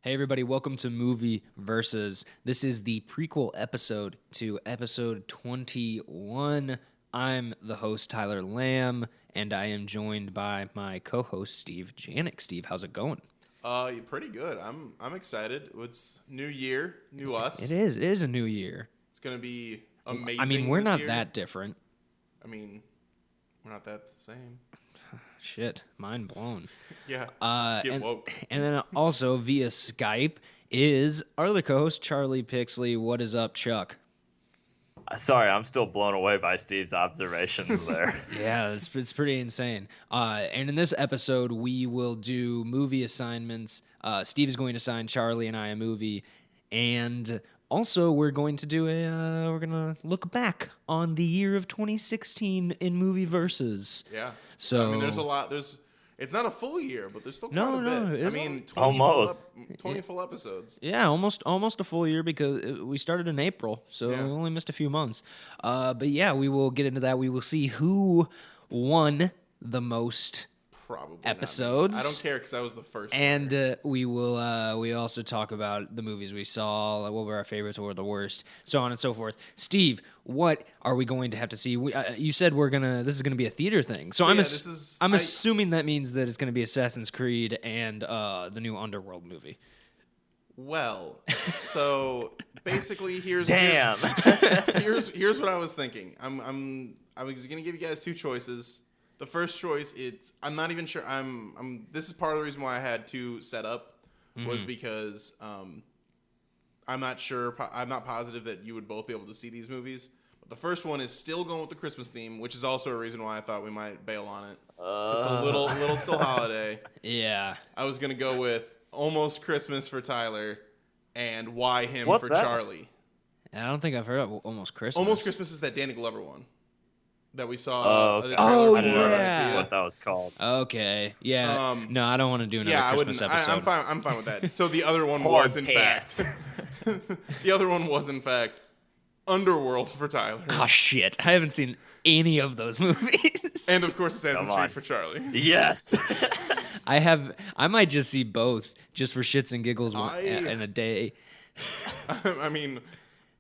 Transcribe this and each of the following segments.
Hey everybody, welcome to Movie Versus. This is the prequel episode to episode 21. I'm the host, Tyler Lamb, and I am joined by my co-host, Steve Janik. Steve, how's it going? Pretty good. I'm excited. It's new year, new us. It is a new year. It's gonna be amazing. I mean, we're not year. that different. I mean, we're not that the same. Shit, mind blown. Yeah. Get woke. And then also via Skype is our other co-host, Charlie Pixley. What is up, Chuck? Sorry, I'm still blown away by Steve's observations there. Yeah, it's pretty insane. And in this episode, we will do movie assignments. Steve is going to assign Charlie and I a movie, and also we're going to do we're gonna look back on the year of 2016 in Movie Versus. Yeah. So I mean, there's a lot. It's not a full year, but there's still quite No, a bit. no, I mean, 20 almost 20 full episodes. Yeah, almost a full year because we started in April, so Yeah. we only missed a few months. But yeah, we will get into that. We will see who won the most Probably episodes. Not me. I don't care because I was the first. And we will we also talk about the movies we saw, like what were our favorites, what were the worst, so on and so forth. Steve, what are we going to have to see? You said this is gonna be a theater thing, so I'm assuming that means that it's gonna be Assassin's Creed and the new Underworld movie. Well, so basically, here's what I was thinking. I was gonna give you guys two choices. The first choice, I'm not even sure. This is part of the reason why I had two set up, was because I'm not sure. I'm not positive that you would both be able to see these movies. But the first one is still going with the Christmas theme, which is also a reason why I thought we might bail on it. It's a little still holiday. Yeah. I was gonna go with Almost Christmas for Tyler, and Why Him What's for that? Charlie. I don't think I've heard of Almost Christmas. Almost Christmas is that Danny Glover one that we saw. Okay. The trailer Oh, for. yeah. What that was called. Okay. Yeah. No, I don't want to do another Christmas episode. I'm fine with that. So the other one Porn was in pants. fact. The other one was in fact Underworld for Tyler, Oh shit! I haven't seen any of those movies. and of course Assassin's Come on. Creed for Charlie. Yes. I might just see both just for shits and giggles I- in a day. I mean,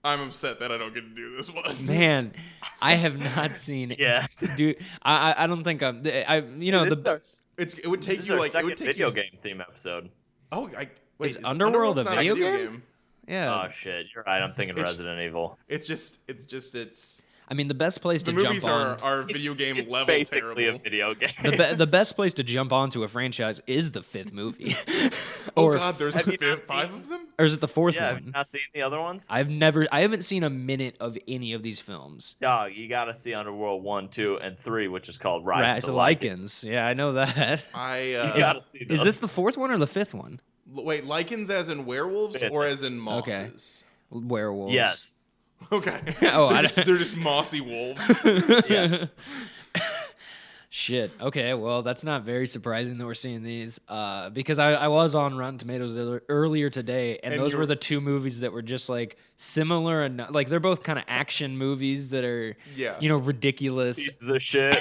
I'm upset that I don't get to do this one. Man, I have not seen. Yes. Dude, I don't think I'm. It would take This is you our like it second would take video you. game theme episode. Oh, wait, Is Underworld a not video game? Yeah. Oh shit, you're right. I'm thinking It's- Resident Evil. It's I mean, the best place the to movies jump on. are video game It's level basically terrible. a video game. The best place to jump onto a franchise is the fifth movie. Oh God, there's Have you not five seen- of them. Or is it the fourth yeah, have you one? not seen the other ones? I haven't seen a minute of any of these films. Dog, you gotta see Underworld 1, 2, and 3, which is called Rise Rise of of the Lycans. Lycans. Yeah, I know that. You gotta see Is those. this the fourth one or the fifth one? Wait, lichens as in werewolves Fifth. or as in mosses? Werewolves. Yes. Okay. Oh, they're just mossy wolves. Yeah. Shit. Okay. Well, that's not very surprising that we're seeing these, because I was on Rotten Tomatoes earlier today, and those were the two movies that were just like similar and like they're both kind of action movies that are ridiculous. Pieces of shit.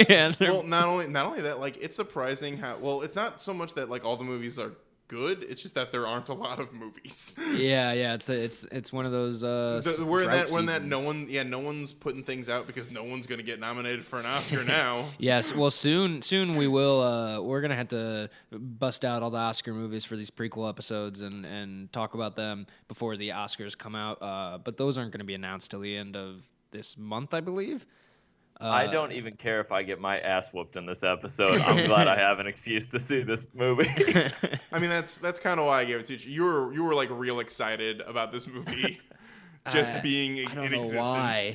Yeah, Well, not only that, like it's surprising how it's not so much that like all the movies are good. It's just that there aren't a lot of movies. yeah. It's one of those. We're in that seasons. no one's putting things out because no one's gonna get nominated for an Oscar now. Yes, well, soon we will. We're gonna have to bust out all the Oscar movies for these prequel episodes and talk about them before the Oscars come out. But those aren't gonna be announced till the end of this month, I believe. I don't even care if I get my ass whooped in this episode. I'm glad I have an excuse to see this movie. I mean, that's kind of why I gave it to you. You were like real excited about this movie, just being I don't in know existence. why.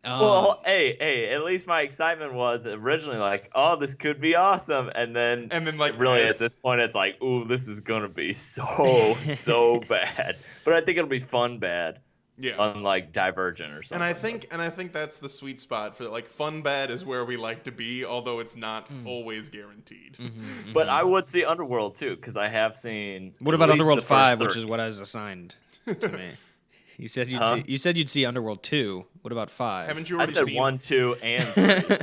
Well, hey, at least my excitement was originally like, oh, this could be awesome. And then like really at this point, it's like, ooh, this is going to be so bad. But I think it'll be fun bad. Yeah. Unlike Divergent or something. And I think that's the sweet spot for like fun bad is where we like to be, although it's not always guaranteed. But I would see Underworld too, because I have seen. What at about least Underworld the first 5, which 30. is what I was assigned to me? You said Huh? you said you'd see Underworld 2. What about 5? Haven't you I already said seen 1, 2, and 3.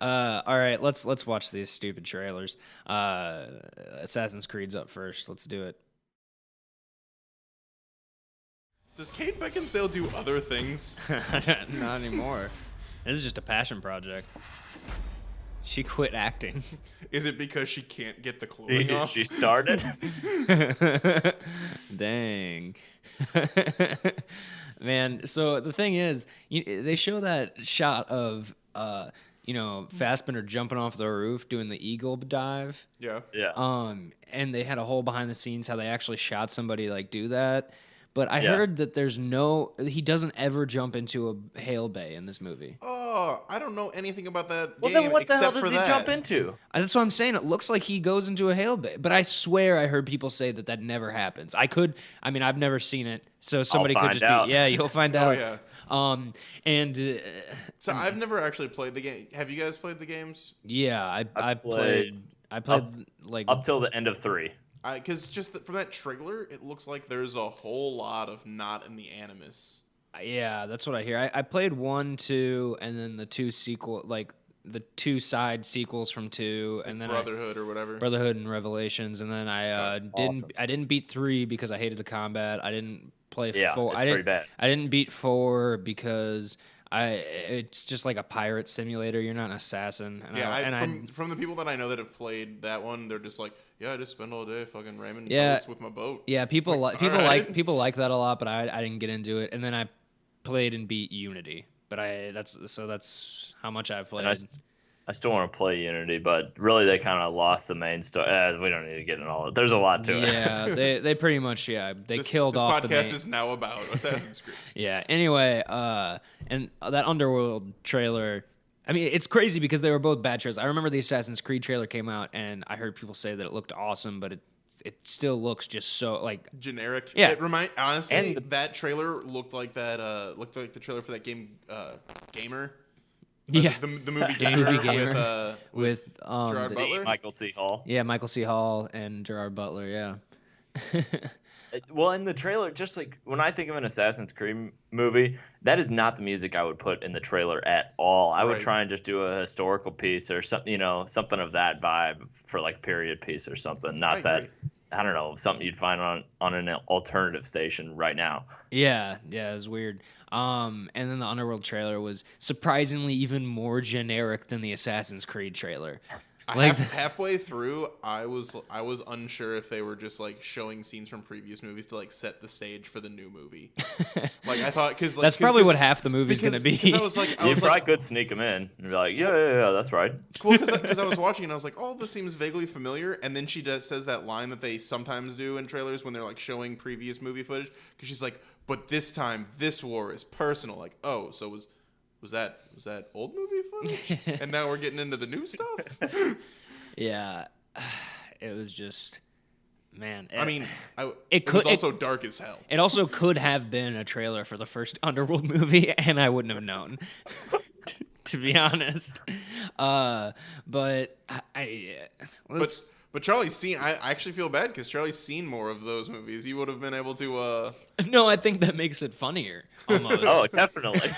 All right, let's watch these stupid trailers. Assassin's Creed's up first. Let's do it. Does Kate Beckinsale do other things? Not anymore. This is just a passion project. She quit acting. Is it because she can't get the clothing off? She started? Dang. Man, so the thing is, they show that shot of, Fassbender jumping off the roof doing the eagle dive. Yeah. Yeah. And they had a whole behind the scenes how they actually shot somebody like do that. But I heard that he doesn't ever jump into a hail bay in this movie. Oh, I don't know anything about that Well, game then what the hell except does for he that. jump into? That's what I'm saying. It looks like he goes into a hail bay. But I swear I heard people say that never happens. I've never seen it. So somebody could just out. be, yeah, you'll find out. Oh, yeah. And So I've never actually played the game. Have you guys played the games? yeah, I played like Up till the end of 3. Because from that trailer, it looks like there's a whole lot of not in the Animus. yeah, that's what I hear. I played 1, 2, and then the 2 the 2 side sequels from 2, and then Brotherhood or whatever. Brotherhood and Revelations, and then I didn't beat 3 because I hated the combat. I didn't play 4. It's pretty bad. I didn't beat 4 because it's just like a pirate simulator. You're not an assassin. From the people that I know that have played that one, they're just like, yeah, I just spend all day fucking ramming Yeah. boats with my boat. Yeah, people like that a lot, but I didn't get into it. And then I played and beat Unity, but that's how much I've played. And I still want to play Unity, but really they kind of lost the main story. We don't need to get into all of it. There's a lot to it. Yeah, they pretty much killed off the main. This podcast is now about Assassin's Creed. Yeah. Anyway, and that Underworld trailer. I mean, it's crazy because they were both bad trailers. I remember the Assassin's Creed trailer came out, and I heard people say that it looked awesome, but it still looks just so like generic. Yeah. It honestly, that trailer looked like the trailer for that game, Gamer. Yeah, the movie Gamer, with Gerard The Butler. Michael C. Hall. Yeah, Michael C. Hall and Gerard Butler. Yeah. Well, in the trailer, just like when I think of an Assassin's Creed movie, that is not the music I would put in the trailer at all. I would Right. try and just do a historical piece or something, something of that vibe for like a period piece or something. Not that, agree. I don't know, something you'd find on an alternative station right now. Yeah, it's weird. And then the Underworld trailer was surprisingly even more generic than the Assassin's Creed trailer. Halfway through, I was unsure if they were just like showing scenes from previous movies to like set the stage for the new movie. Like I thought, because that's probably what half the movie's gonna be. I was like, You probably could sneak them in and be like, yeah, that's right. well, because I was watching and I was like, oh, this seems vaguely familiar. And then she says that line that they sometimes do in trailers when they're like showing previous movie footage, because she's like, but this time this war is personal. Like, oh, so was that old movie footage? And now we're getting into the new stuff? Yeah, it was just, man. I mean, it was also dark as hell. It also could have been a trailer for the first Underworld movie, and I wouldn't have known, to be honest. But But Charlie's seen. I actually feel bad because Charlie's seen more of those movies. He would have been able to. No, I think that makes it funnier. Almost. Oh, definitely.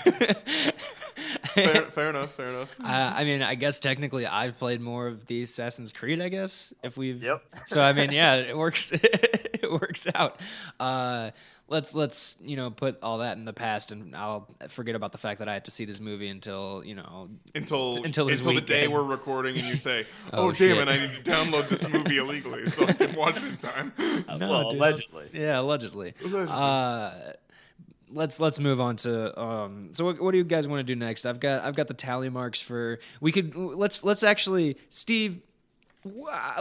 Fair enough. I mean, I guess technically I've played more of the Assassin's Creed. I guess if we've. Yep. So I mean, yeah, it works. It works out. Let's put all that in the past, and I'll forget about the fact that I have to see this movie until the day we're recording, and you say, "Oh, damn shit. it! I need to download this movie illegally so I can watch it in time." Well, dude. allegedly. Yeah, allegedly. Let's move on to so what do you guys want to do next? I've got the tally marks for let's actually Steve,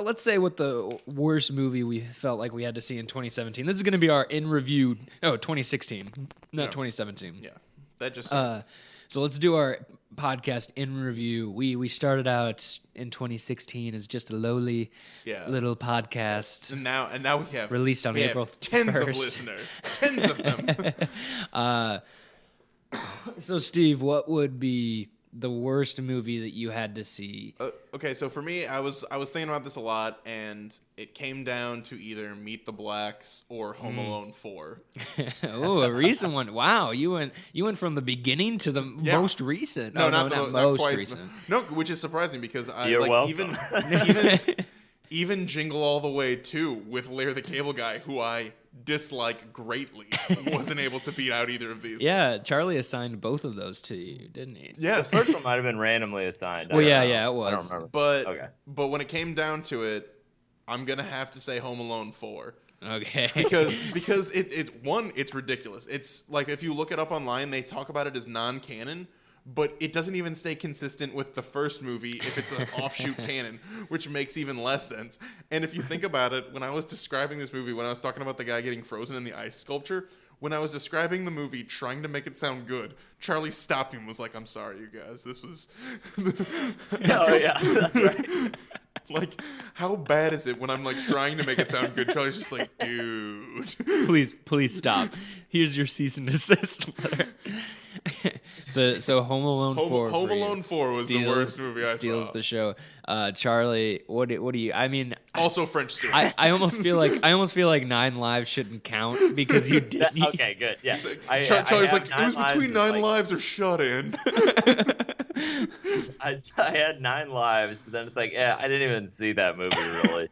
let's say what the worst movie we felt like we had to see in 2017. This is going to be our in review. 2016, not 2017. Yeah, that just. So let's do our podcast in review. We started out in 2016 as just a lowly little podcast. And now we have released on April 1st. Tens of listeners, tens of them. So Steve, what would be the worst movie that you had to see? Okay, so for me, I was thinking about this a lot, and it came down to either Meet the Blacks or Home Alone 4. Oh, a recent one. Wow, you went from the beginning to the most recent. No, not not most quite, recent. No, which is surprising because You're welcome. Even Jingle All the Way 2 with Larry the Cable Guy, who I dislike greatly, wasn't able to beat out either of these. Yeah, Charlie assigned both of those to you, didn't he? Yes. The first one might have been randomly assigned. Well, yeah, it was. I don't remember. But when it came down to it, I'm gonna have to say Home Alone 4. Okay. because it's ridiculous. It's like if you look it up online, they talk about it as non-canon, but it doesn't even stay consistent with the first movie if it's an offshoot canon, which makes even less sense. And if you think about it, when I was describing this movie, when I was talking about the guy getting frozen in the ice sculpture, when I was describing the movie, trying to make it sound good, Charlie stopped me and was like, "I'm sorry, you guys. This was." Oh yeah, that's right. Like, how bad is it when I'm like trying to make it sound good? Charlie's just like, "Dude, please stop. Here's your cease and desist letter." So Home Alone 4. Home Alone 4 was the worst movie I saw. Steals the show. Charlie, what do you? I mean, also French Stewart. I almost feel like 9 Lives shouldn't count because you did. Okay, good. Yeah. So, Charlie's like, it was between 9 Lives or Shut In. I had 9 Lives, but then it's like, yeah, I didn't even see that movie really,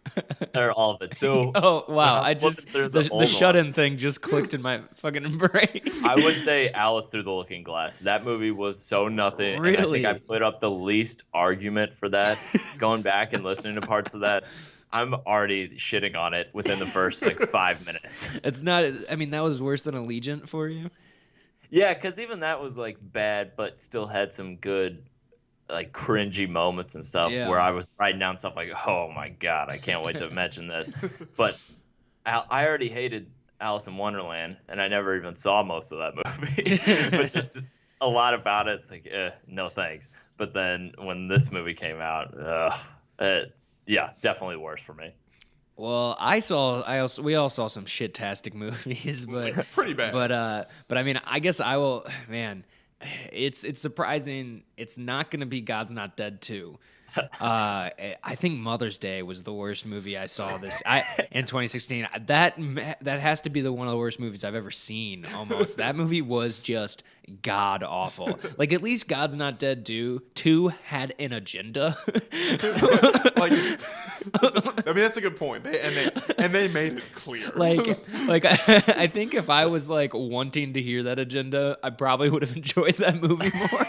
or all of it. So, oh wow, I just the shut-in thing just clicked in my fucking brain. I would say Alice Through the Looking Glass. That movie was so nothing. Really? And I think I put up the least argument for that. Going back and listening to parts of that, I'm already shitting on it within the first 5 minutes. It's not. I mean, that was worse than Allegiant for you. Yeah, because even that was bad, but still had some good cringy moments and stuff where I was writing down stuff like, oh my god, I can't wait to mention this. But I already hated Alice in Wonderland, and I never even saw most of that movie. But just a lot about it, it's like, no thanks. But then when this movie came out, definitely worse for me. Well, we all saw some shit-tastic movies, but pretty bad. But I mean, I guess I will. Man, it's surprising. It's not going to be God's Not Dead 2. I think Mother's Day was the worst movie I saw in 2016. That has to be one of the worst movies I've ever seen. Almost that movie was just god awful. At least God's Not Dead 2 had an agenda. I mean, that's a good point. They made it clear. I think if I was wanting to hear that agenda, I probably would have enjoyed that movie more.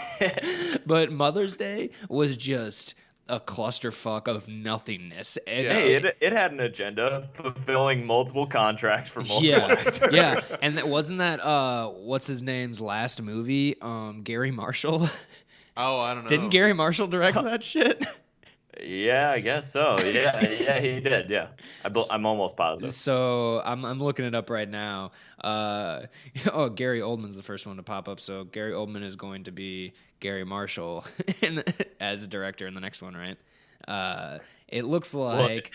But Mother's Day was just a clusterfuck of nothingness. And, it had an agenda, fulfilling multiple contracts for multiple actors. Yeah, and wasn't that what's his name's last movie? Gary Marshall. Oh, I don't know. Didn't Gary Marshall direct that shit? Yeah, I guess so. Yeah, he did. Yeah, I'm almost positive. So I'm looking it up right now. Gary Oldman's the first one to pop up. So Gary Oldman is going to be Gary Marshall as a director in the next one, right? It looks like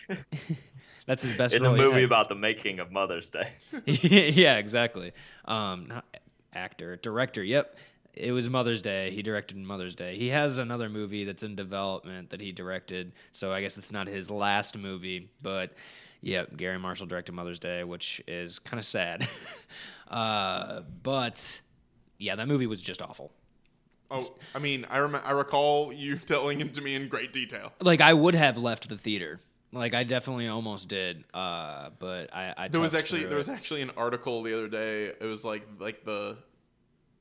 that's his best role. In a movie about the making of Mother's Day. Yeah, exactly. Not actor, director. Yep. It was Mother's Day. He directed Mother's Day. He has another movie that's in development that he directed, so I guess it's not his last movie. But, yeah, Gary Marshall directed Mother's Day, which is kind of sad. But, yeah, that movie was just awful. Oh, I mean, I recall you telling it to me in great detail. I would have left the theater. I definitely almost did. But I there was actually an article the other day. It was like the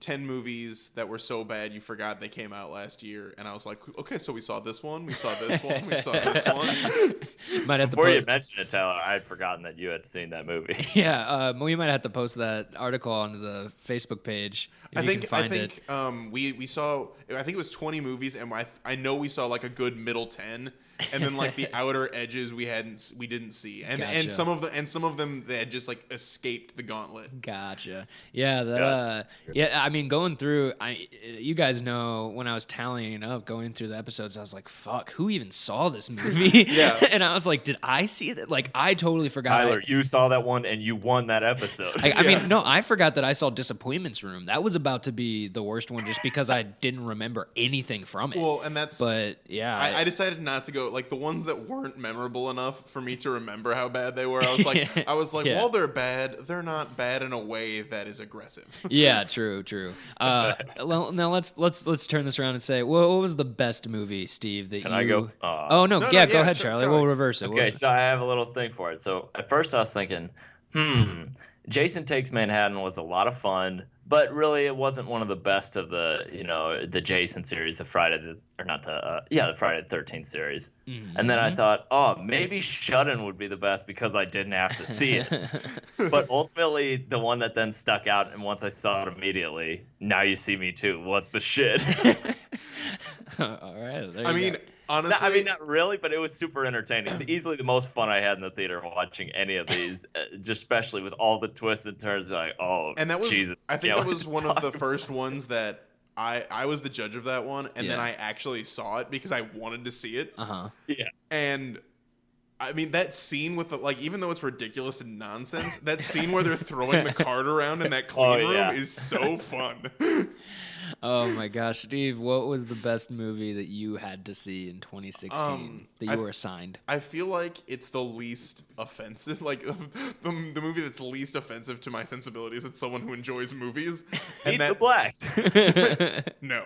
10 movies that were so bad you forgot they came out last year, and I was like, okay, so we saw this one, we saw this one, we saw this one. Before you mentioned it, Tyler, I had forgotten that you had seen that movie. Yeah, we might have to post that article onto the Facebook page. I think we saw, I think it was 20 movies, and I know we saw a good middle 10. And then the outer edges we didn't see, and Gotcha. and some of them they had just escaped the gauntlet. Gotcha. Yeah. I mean, going through, you guys know when I was tallying up, going through the episodes, I was like, "Fuck, who even saw this movie?" Yeah. And I was like, "Did I see that?" I totally forgot. Tyler, you saw that one and you won that episode. I mean, no, I forgot that I saw Disappointments Room. That was about to be the worst one, just because I didn't remember anything from it. Well, and that's. But yeah, I decided not to go. The ones that weren't memorable enough for me to remember how bad they were, I was like, Yeah. while they're bad, they're not bad in a way that is aggressive. Yeah, true. true. Well, now let's turn this around and say, what was the best movie, Steve? That Can you? I go? Oh no, go ahead, Charlie. We'll reverse it. Okay, so I have a little thing for it. So at first I was thinking, Jason Takes Manhattan was a lot of fun, but really it wasn't one of the best of the Jason series, the Friday the 13th series. Mm-hmm. And then I thought, maybe Shut-In would be the best because I didn't have to see it. But ultimately, the one that then stuck out, and once I saw it immediately, Now You See Me Too, was the shit. All right. I mean, honestly, not really, but it was super entertaining. Easily the most fun I had in the theater watching any of these, just especially with all the twists and turns. Like, and that was, Jesus, I think that was one of the first ones that I was the judge of that one, and then I actually saw it because I wanted to see it. Yeah. And I mean, that scene with even though it's ridiculous and nonsense, that scene where they're throwing the card around in that clean room is so fun. Oh my gosh, Steve, what was the best movie that you had to see in 2016 that you were assigned? I feel like it's the least offensive, the movie that's least offensive to my sensibilities. It's someone who enjoys movies. Eat the Blacks. No.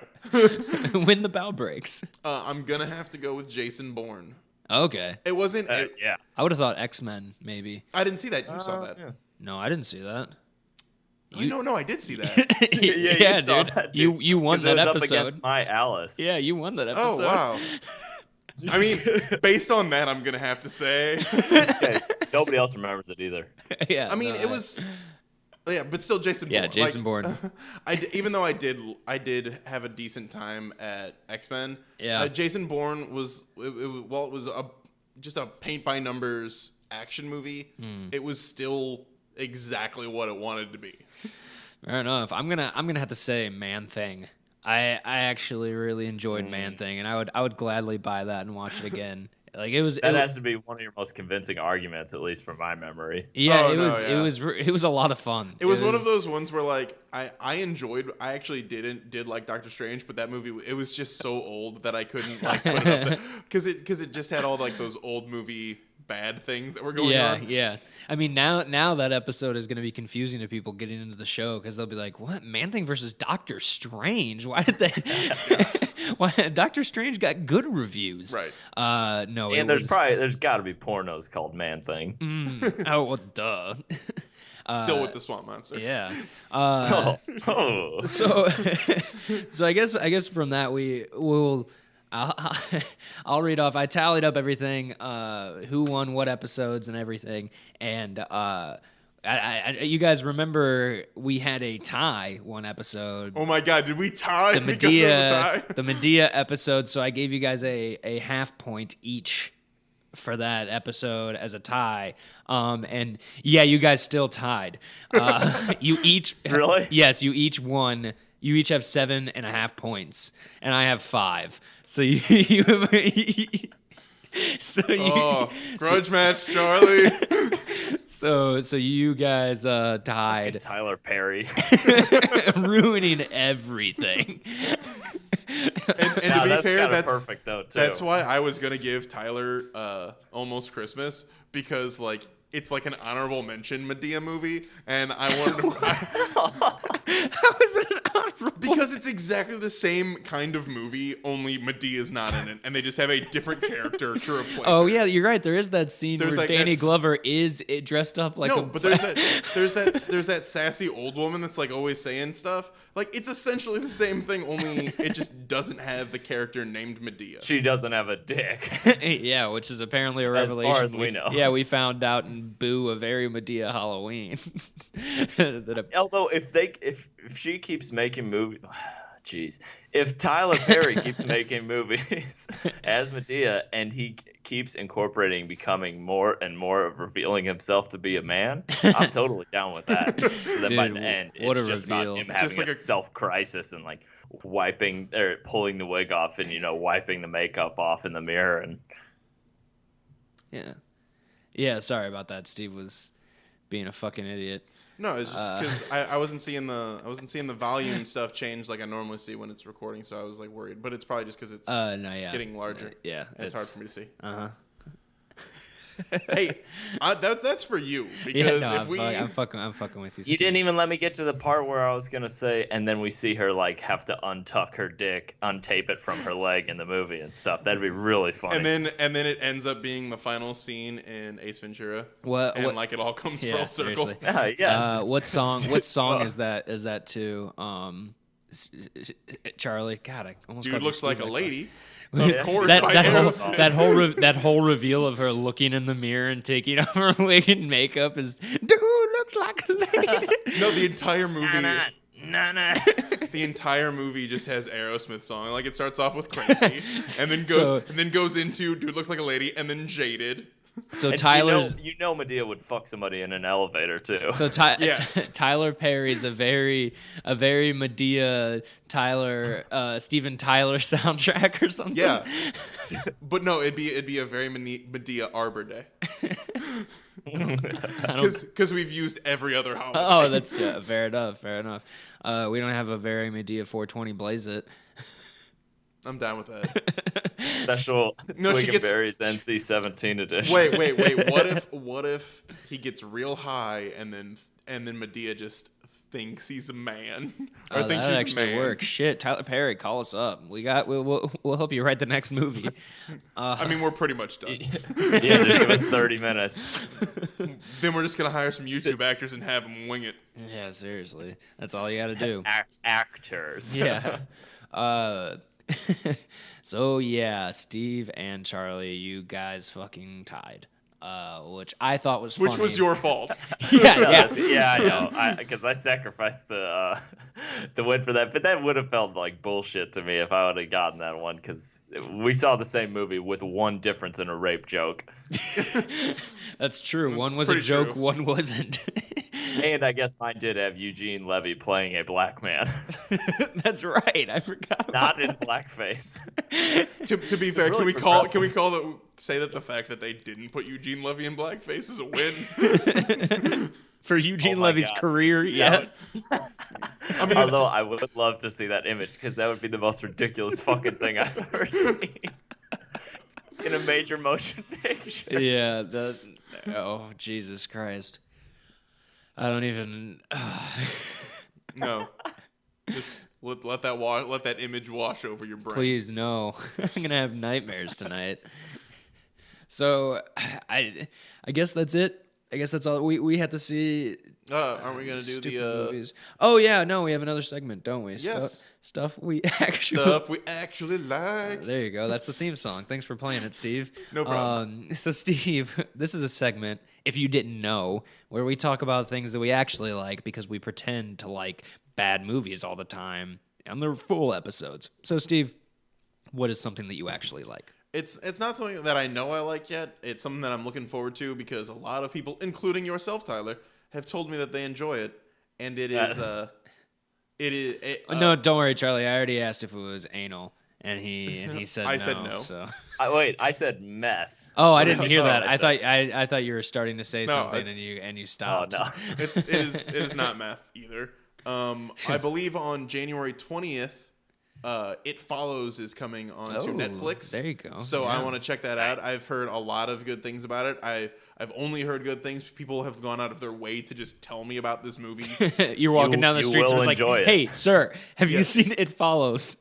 When the Bow Breaks. I'm going to have to go with Jason Bourne. Okay. It wasn't... yeah. I would have thought X-Men, maybe. I didn't see that. You saw that. Yeah. No, I didn't see that. No, I did see that. Yeah, dude. That, dude. You won that episode. Up against my Alice. Yeah, you won that episode. Oh, wow. I mean, based on that, I'm going to have to say... Okay. Nobody else remembers it either. Yeah. I mean, it was... Yeah, but still Jason Bourne. Yeah, Jason Bourne. Even though I did have a decent time at X-Men, Jason Bourne was... it was just a paint-by-numbers action movie. It was still exactly what it wanted to be. Fair enough. I'm gonna have to say Man Thing. I actually really enjoyed Man Thing, and I would gladly buy that and watch it again. Like it has to be one of your most convincing arguments, at least from my memory. Yeah, it was a lot of fun. It was one of those ones where I actually did like Doctor Strange, but that movie it was just so old that I couldn't put it up there because it just had all those old movie bad things that were going on. Yeah. I mean, now that episode is going to be confusing to people getting into the show because they'll be like, "What? Man Thing versus Doctor Strange? Why did they? Why Doctor Strange got good reviews?" Right. No. And there's got to be pornos called Man Thing. Oh well, duh. Still with the swamp monster. Yeah. So I guess from that we'll. I'll read off. I tallied up everything, who won what episodes and everything, and you guys remember we had a tie one episode. Oh my God, did we tie? The Medea episode. So I gave you guys a half point each for that episode as a tie. And yeah, you guys still tied. You each really? Yes, you each won. You each have 7.5 points, and I have 5. So you grudge match, Charlie. So you guys tied. Tyler Perry. Ruining everything. And to be fair, that's perfect though too. That's why I was gonna give Tyler Almost Christmas because it's like an honorable mention Medea movie, and I wanted to. How is it an honorable? Because it's exactly the same kind of movie, only Medea's not in it, and they just have a different character to replace. Oh her. Yeah, you're right. There is that scene where Danny Glover is dressed up like but there's that sassy old woman that's always saying stuff. It's essentially the same thing, only it just doesn't have the character named Medea. She doesn't have a dick. Yeah, which is apparently a revelation. As far as we know. Yeah, we found out in Boo, A Very Medea Halloween. Although if she keeps making movies, jeez, if Tyler Perry keeps making movies as Medea and he keeps incorporating becoming more and more revealing himself to be a man, I'm totally down with that. So that by the end, it's just reveal. about him having a self-crisis and wiping or pulling the wig off and wiping the makeup off in the mirror and. Yeah. Sorry about that. Steve was being a fucking idiot. No, it's just because I wasn't seeing the volume stuff change like I normally see when it's recording, so I was worried. But it's probably just because it's getting larger. Yeah, and it's hard for me to see. Hey, that's for you because I'm fucking with you. You didn't even let me get to the part where I was gonna say, and then we see her like have to untuck her dick, untape it from her leg in the movie and stuff. That'd be really funny. And then it ends up being the final scene in Ace Ventura. What? Like it all comes full circle. Yes. What song? What song is that? Is that to Charlie? God, I almost Dude called looks you like Steve a like lady. that. Of course, that whole reveal of her looking in the mirror and taking off her wig and makeup is dude looks like a lady. No, the entire movie. Nah. The entire movie just has Aerosmith song. Like it starts off with Crazy, and then goes into Dude Looks Like a Lady, and then Jaded. So and Tyler's, you know Medea would fuck somebody in an elevator too. So yes. Tyler Perry's a very Medea Tyler Steven Tyler soundtrack or something. Yeah, but no, it'd be a very Medea Arbor Day. Because we've used every other holiday. Oh, that's fair enough. We don't have a very Medea 420 Blaze It. I'm down with that. Special Twig and Berries NC-17 edition. Wait. What if he gets real high and then Medea just thinks he's a man? Or thinks that she's actually a man? works. Shit, Tyler Perry, call us up. We'll help you write the next movie. I mean, we're pretty much done. Yeah, just give us 30 minutes. Then we're just gonna hire some YouTube actors and have them wing it. Yeah, seriously, that's all you got to do. Actors. Yeah. So yeah, Steve and Charlie, you guys fucking tied. Which I thought was funny. Which was your fault. Yeah. I know. Because I sacrificed the win for that, but that would have felt like bullshit to me if I would have gotten that one. Because we saw the same movie with one difference in a rape joke. That's true. One was a joke, true. one wasn't. And I guess mine did have Eugene Levy playing a black man. That's right. I forgot. Not in blackface. To be fair, really say that the fact that they didn't put Eugene Levy in blackface is a win? For Eugene Levy's career, yes. I mean, although I would love to see that image because that would be the most ridiculous fucking thing I've ever seen in a major motion picture. Yeah. Oh, Jesus Christ. I don't even. No. Just let that image wash over your brain. Please, no. I'm gonna have nightmares tonight. So, I guess that's it. I guess that's all we had to see. Aren't we gonna do the movies? Oh yeah, no, we have another segment, don't we? Yes. Stuff we actually like. There you go. That's the theme song. Thanks for playing it, Steve. No problem. So Steve, this is a segment, if you didn't know, where we talk about things that we actually like because we pretend to like bad movies all the time on their full episodes. So Steve, what is something that you actually like? It's not something that I know I like yet. It's something that I'm looking forward to because a lot of people, including yourself, Tyler, have told me that they enjoy it, and it is. No, don't worry, Charlie. I already asked if it was anal, and he said no. I said no. So. I said meth. Oh, I didn't hear that. I thought you were starting to say something, and you stopped. Oh no, it is not meth either. I believe on January 20th. It Follows is coming onto Netflix. There you go. So I want to check that out. I've heard a lot of good things about it. I've only heard good things. People have gone out of their way to just tell me about this movie. You're walking down the streets and it's like, hey, sir, have you seen It Follows?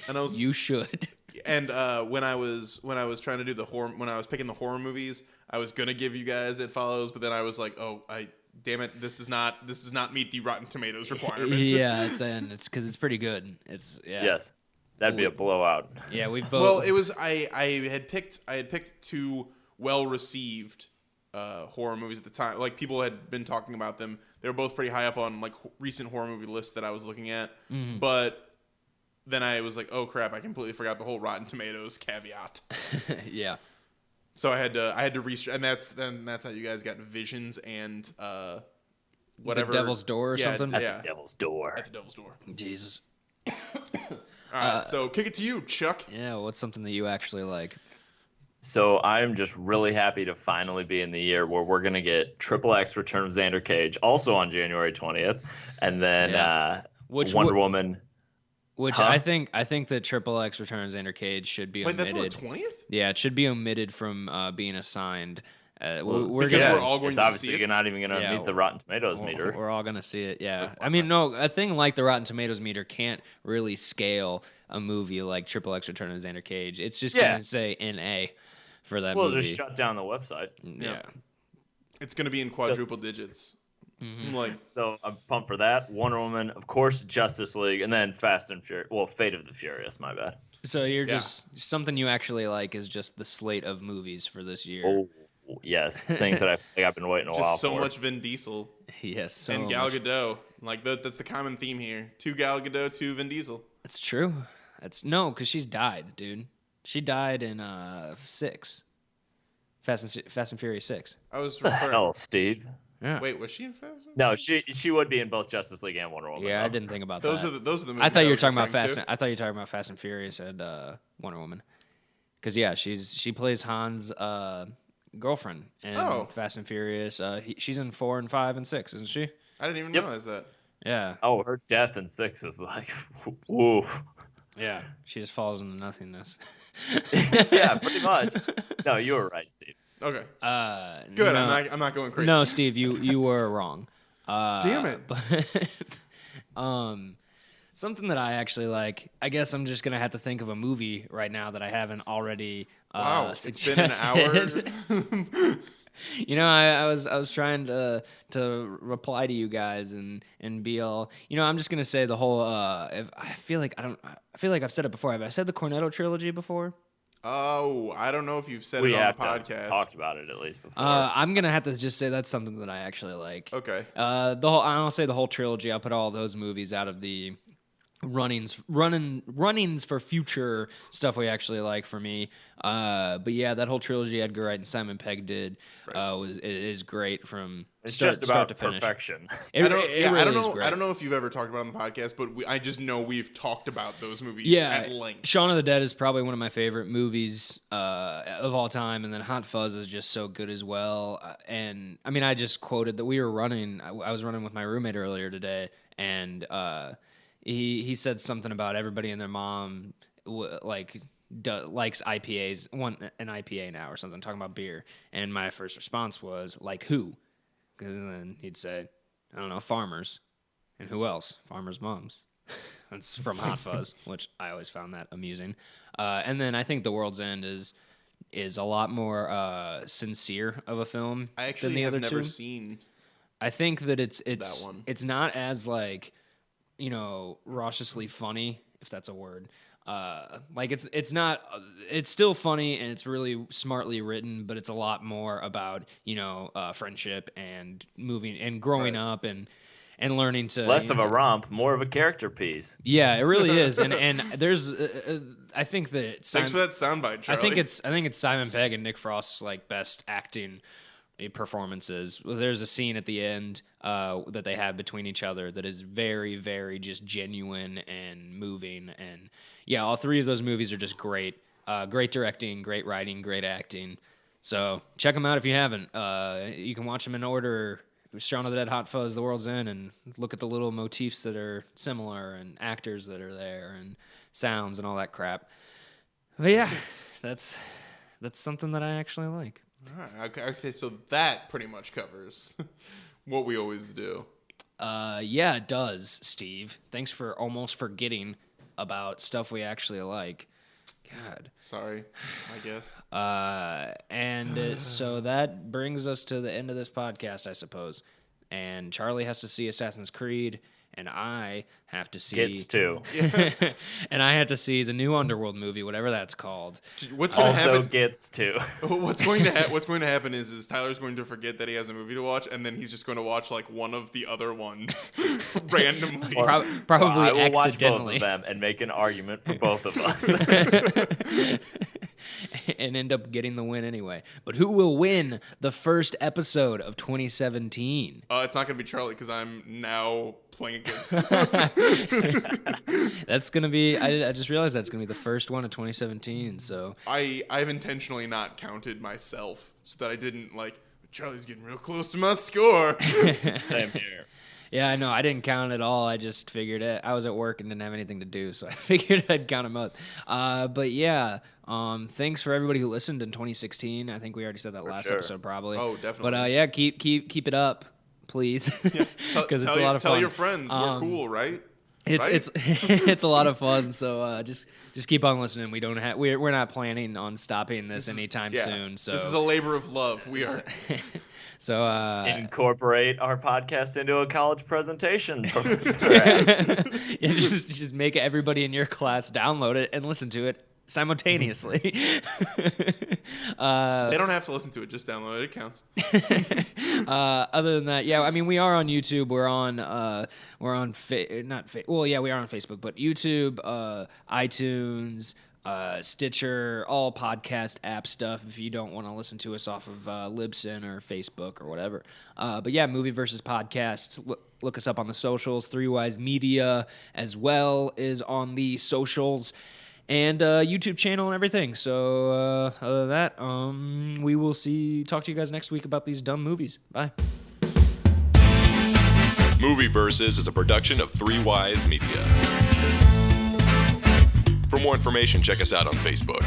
And you should. And when I was trying to do when I was picking the horror movies, I was gonna give you guys It Follows, but then I was like, damn it, this does not meet the Rotten Tomatoes requirement. Yeah, it's because it's pretty good. Yes, that'd be a blowout. Yeah, we both. Well, it was I had picked two well received horror movies at the time. Like people had been talking about them. They were both pretty high up on like recent horror movie lists that I was looking at. Mm-hmm. But then I was like, oh crap, I completely forgot the whole Rotten Tomatoes caveat. Yeah. So I had to research, and that's how you guys got Visions and whatever. The Devil's Door or something? At the Devil's Door. At the Devil's Door. Jesus. All right, so kick it to you, Chuck. Yeah, what's something that you actually like? So I'm just really happy to finally be in the year where we're going to get XXX Return of Xander Cage, also on January 20th, and then Wonder Woman. Which I think that XXX Return of Xander Cage should be omitted. Wait, that's on the 20th? Yeah, it should be omitted from being assigned. we're all going to obviously see it. you're not even going to meet the Rotten Tomatoes meter. We're all going to see it. Yeah. I mean, no, a thing like the Rotten Tomatoes meter can't really scale a movie like Triple X Return of Xander Cage. It's just going to say NA for that movie. We'll just shut down the website. Yeah. It's going to be in quadruple digits. So I'm pumped for that. Wonder Woman, of course, Justice League, and then Fast and Furious. Well, Fate of the Furious. My bad. So you're just something you actually like is just the slate of movies for this year. Oh, yes, things that I feel like I've been waiting a while for. So much Vin Diesel. Yes, and Gal Gadot. Like that's the common theme here. 2 Gal Gadot, 2 Vin Diesel. That's true. Because she's died, dude. She died in 6. Fast and Furious 6. I was referring. Hell, Steve. Yeah. Wait, was she in Fast? No, she would be in both Justice League and Wonder Woman. Yeah, I didn't think about those that. Those are the movies. I thought you were talking about Fast. I thought you were talking about Fast and Furious and Wonder Woman. Because she plays Han's girlfriend in Fast and Furious. She's in 4 and 5 and 6, isn't she? I didn't even realize that. Yeah. Oh, her death in 6 is like, woo. Yeah, she just falls into nothingness. Yeah, pretty much. No, you were right, Steve. Okay. Good. No, I'm not going crazy. No, Steve, you were wrong. Damn it. But, something that I actually like. I guess I'm just gonna have to think of a movie right now that I haven't already. Wow, suggested. It's been an hour. I was trying to reply to you guys and be all. I'm just gonna say the whole. I feel like I've said it before. Have I said the Cornetto trilogy before? Oh, I don't know if you've said it on the podcast. Talked about it at least before. I'm gonna have to just say that's something that I actually like. Okay. I'll say the whole trilogy. I'll put all those movies out of the runnings for future stuff we actually like for me. But yeah, that whole trilogy Edgar Wright and Simon Pegg did is great from start to finish. Perfection. I don't know if you've ever talked about it on the podcast, but I just know we've talked about those movies at length. Shaun of the Dead is probably one of my favorite movies of all time, and then Hot Fuzz is just so good as well. And I mean, I just quoted that we were running. I was running with my roommate earlier today, and he said something about everybody and their mom likes IPAs, an IPA now or something, talking about beer. And my first response was, like who? Because then he'd say, I don't know, farmers. And who else? Farmers' moms. That's from Hot Fuzz, which I always found that amusing. And then I think The World's End is a lot more sincere of a film than the other two. I actually have never seen. I think that it's that one. It's not as like, raucously funny, if that's a word. It's not. It's still funny and it's really smartly written, but it's a lot more about friendship and moving and growing up and learning to less of a romp, more of a character piece. Yeah, it really is. And there's I think that thanks for that soundbite, Charlie. I think it's Simon Pegg and Nick Frost's like best acting performances. There's a scene at the end that they have between each other that is very, very just genuine and moving. And yeah, all three of those movies are just great. Great directing, great writing, great acting. So check them out if you haven't. You can watch them in order: Shaun of the Dead, Hot Fuzz, The World's End, and look at the little motifs that are similar and actors that are there and sounds and all that crap. But yeah, that's something that I actually like. All right, okay, so that pretty much covers what we always do. Yeah, it does, Steve. Thanks for almost forgetting about stuff we actually like. God. Sorry, I guess. So that brings us to the end of this podcast, I suppose. And Charlie has to see Assassin's Creed, and I have to see... Gets to. And I have to see the new Underworld movie, whatever that's called. What's going to happen? Gets to. What's going to happen is Tyler's going to forget that he has a movie to watch, and then he's just going to watch like one of the other ones randomly. Probably I will accidentally. Watch both of them and make an argument for both of us. And end up getting the win anyway. But who will win the first episode of 2017? It's not going to be Charlie because I'm now playing against him. That's going to be... I just realized that's going to be the first one of 2017, so... I've intentionally not counted myself so that I didn't, Charlie's getting real close to my score. Same here. Yeah, I know. I didn't count at all. I just figured it. I was at work and didn't have anything to do, so I figured I'd count them up. But yeah, thanks for everybody who listened in 2016. I think we already said that last episode, probably. Oh, definitely. But yeah, keep it up, please, because it's a lot of fun. Tell your friends we're cool, right? It's a lot of fun. So just keep on listening. We're not planning on stopping this anytime soon. So this is a labor of love. We are. So incorporate our podcast into a college presentation. just make everybody in your class download it and listen to it simultaneously. They don't have to listen to it; just download it. It counts. Other than that, yeah, I mean, we are on YouTube. We are on Facebook, but YouTube, iTunes. Stitcher, all podcast app stuff if you don't want to listen to us off of Libsyn or Facebook or whatever. But yeah, Movie Versus Podcast. Look us up on the socials. 3 Wise Media as well is on the socials and YouTube channel and everything. So other than that, we will talk to you guys next week about these dumb movies. Bye. Movie Versus is a production of 3 Wise Media. For more information, check us out on Facebook.